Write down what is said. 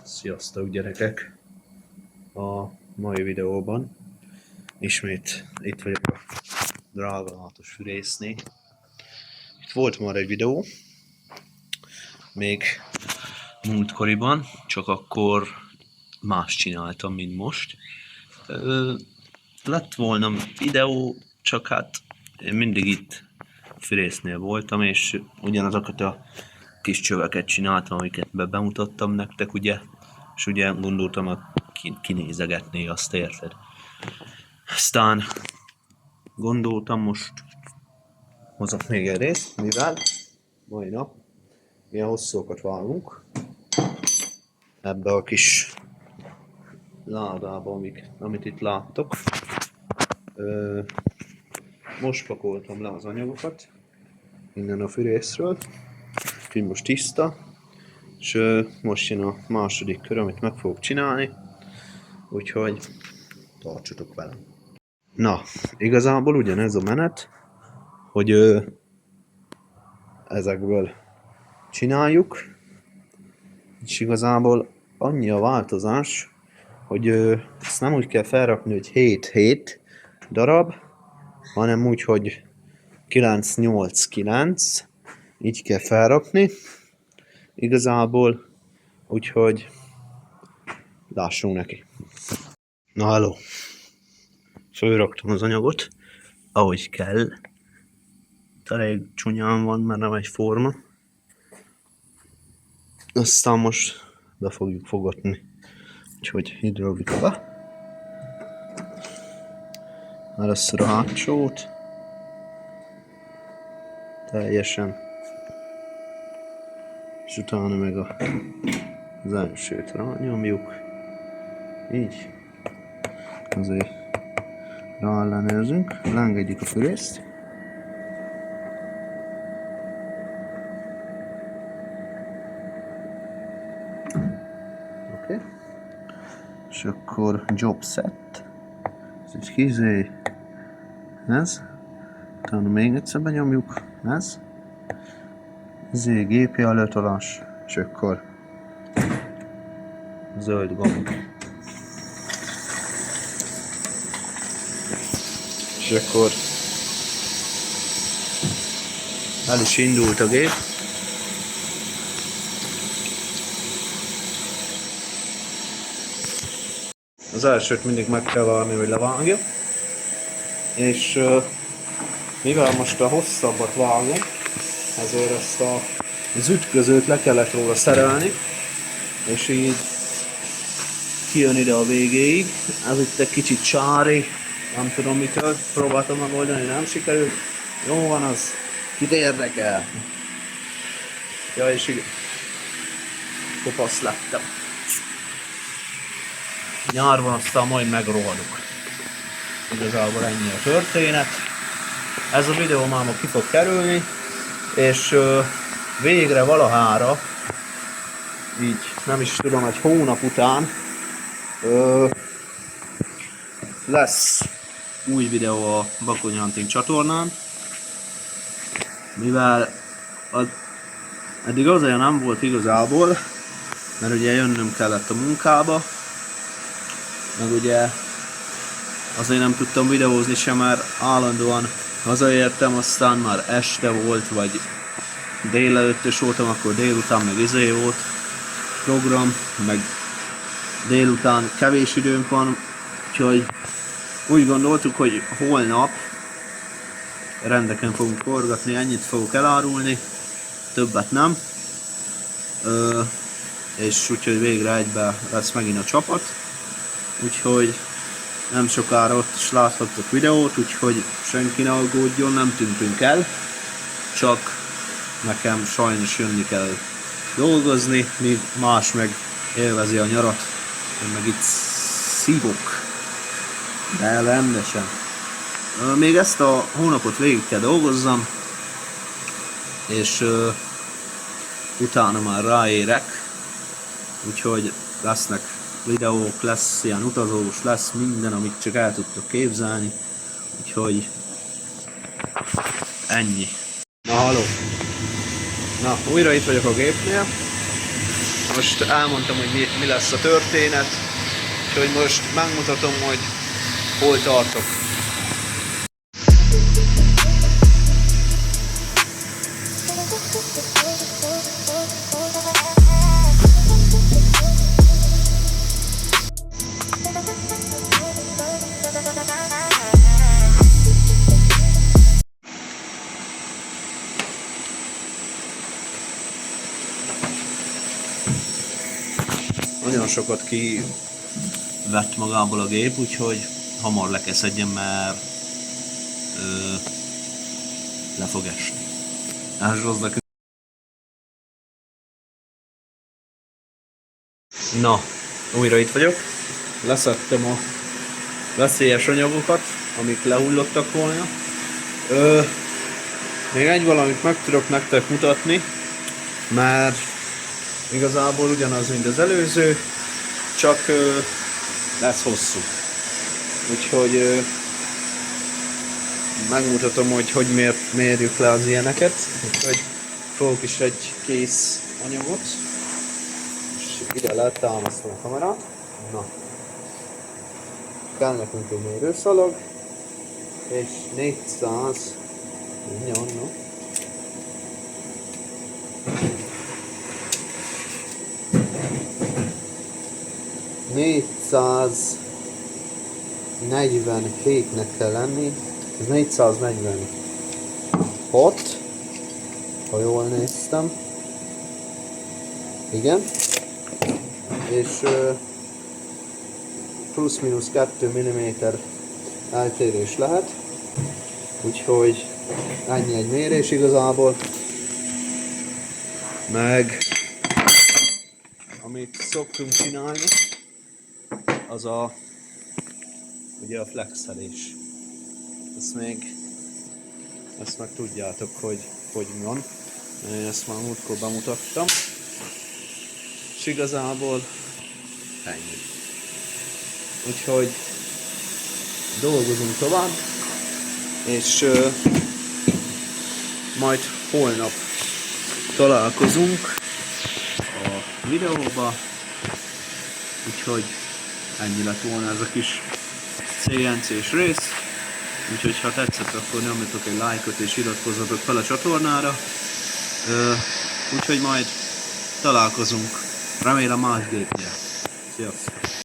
Sziasztok gyerekek! A mai videóban ismét itt vagyok a drágalatos fűrésznél. Itt volt már egy videó, még múltkoriban, csak akkor más csináltam, mint most. Lett volna videó, csak hát én mindig itt fűrésznél voltam, és ugyanazokat a kis csöveket csináltam, amiket bemutattam nektek, ugye? És ugye gondoltam, kinézegetné, azt érted? Aztán gondoltam, most hozok még egy részt, mivel mai nap milyen hosszúkat vágunk ebbe a kis ládába, amit itt láttok. Most pakoltam le az anyagokat innen a fűrészről, úgyhogy most tiszta, és most jön a második kör, amit meg fogok csinálni, úgyhogy tartsatok velem. Na, igazából ugyanez a menet, hogy ezekből csináljuk, és igazából annyi a változás, hogy ezt nem úgy kell felrakni, hogy 7 darab, hanem úgy, hogy 9-8-9, így kell felrakni. Igazából, úgyhogy lássunk neki. Na halló! Fölraktam az anyagot, ahogy kell. Elég csúnyán van, mert nem egy forma. Aztán most be fogjuk fogatni. Úgyhogy hidravika be. Először a hátsót. Teljesen. És utána meg az elsőt rányomjuk. Így. Azért ráellenőrzünk. Leengedjük a fűrészt. Oké. És akkor job set. Ez egy kizé. Ez. Utána még egyszer benyomjuk. Ez. Ezért gépi előtolás. És akkor zöld gomb. És akkor el is indult a gép. Az elsőt mindig meg kell várni, hogy levágja. És mivel most a hosszabbat vágom, ezért ezt az ütközőt le kellett róla szerelni, és így kijön ide a végéig. Ez itt egy kicsit csári, nem tudom mitől, próbáltam megoldani, nem sikerült. Jó van az, kit érdekel. Ja, és így kopasz lettem. Nyár van, aztán majd megrohadok. Igazából ennyi a történet. Ez a videó már ki fog kerülni, és végre valahára, így nem is tudom, egy hónap után lesz új videó a Bakony Hunting csatornán, mivel eddig azért nem volt igazából, mert ugye jönnöm kellett a munkába, meg ugye azért nem tudtam videózni sem, mert állandóan hazaértem, aztán már este volt, vagy délelőttös voltam, akkor délután meg volt program, meg délután kevés időnk van, úgyhogy úgy gondoltuk, hogy holnap rendeken fogunk forgatni, ennyit fogok elárulni, többet nem, és úgyhogy végre egybe lesz megint a csapat, úgyhogy nem sokára ott is láthattok videót, úgyhogy senki ne aggódjon, nem tűntünk el, csak nekem sajnos jönni kell dolgozni, míg más meg élvezi a nyarat, én meg itt szívok, de rendesen. Még ezt a hónapot végig kell dolgozzam, és utána már ráérek, úgyhogy lesznek videók, lesz ilyen utazós, lesz minden, amit csak el tudtok képzelni, úgyhogy ennyi. Na halló! Na, újra itt vagyok a gépnél, most elmondtam, hogy mi lesz a történet, úgyhogy most megmutatom, hogy hol tartok. Nagyon sokat kivett magából a gép, úgyhogy hamar le kell szedjem, mert le fog esni. Na, újra itt vagyok. Leszedtem a veszélyes anyagokat, amik lehullottak volna. Még egy valamit meg tudok nektek mutatni, mert igazából ugyanaz, mint az előző, csak lesz hosszú. Úgyhogy megmutatom, hogy miért mérjük le az ilyeneket. Úgyhogy fogok is egy kész anyagot, és ide lehet támasztani a kamerát. Na, kell nekünk egy mérőszalag, és 400, no. 447-nek kell lenni, ez 446, ha jól néztem, igen, és plusz-minusz 2 mm eltérés lehet, úgyhogy ennyi egy mérés igazából, meg amit szoktunk csinálni, az ugye a flexelés. Ezt meg tudjátok, hogy mi van. Én ezt már múltkor bemutattam. És igazából ennyi. Úgyhogy dolgozunk tovább, és majd holnap találkozunk a videóba. Úgyhogy ennyi lett volna ez a kis CNC-s rész. Úgyhogy ha tetszett, akkor nyomjatok egy lájkot és iratkozzatok fel a csatornára. Úgyhogy majd találkozunk. Remélem más gépnél. Sziasztok!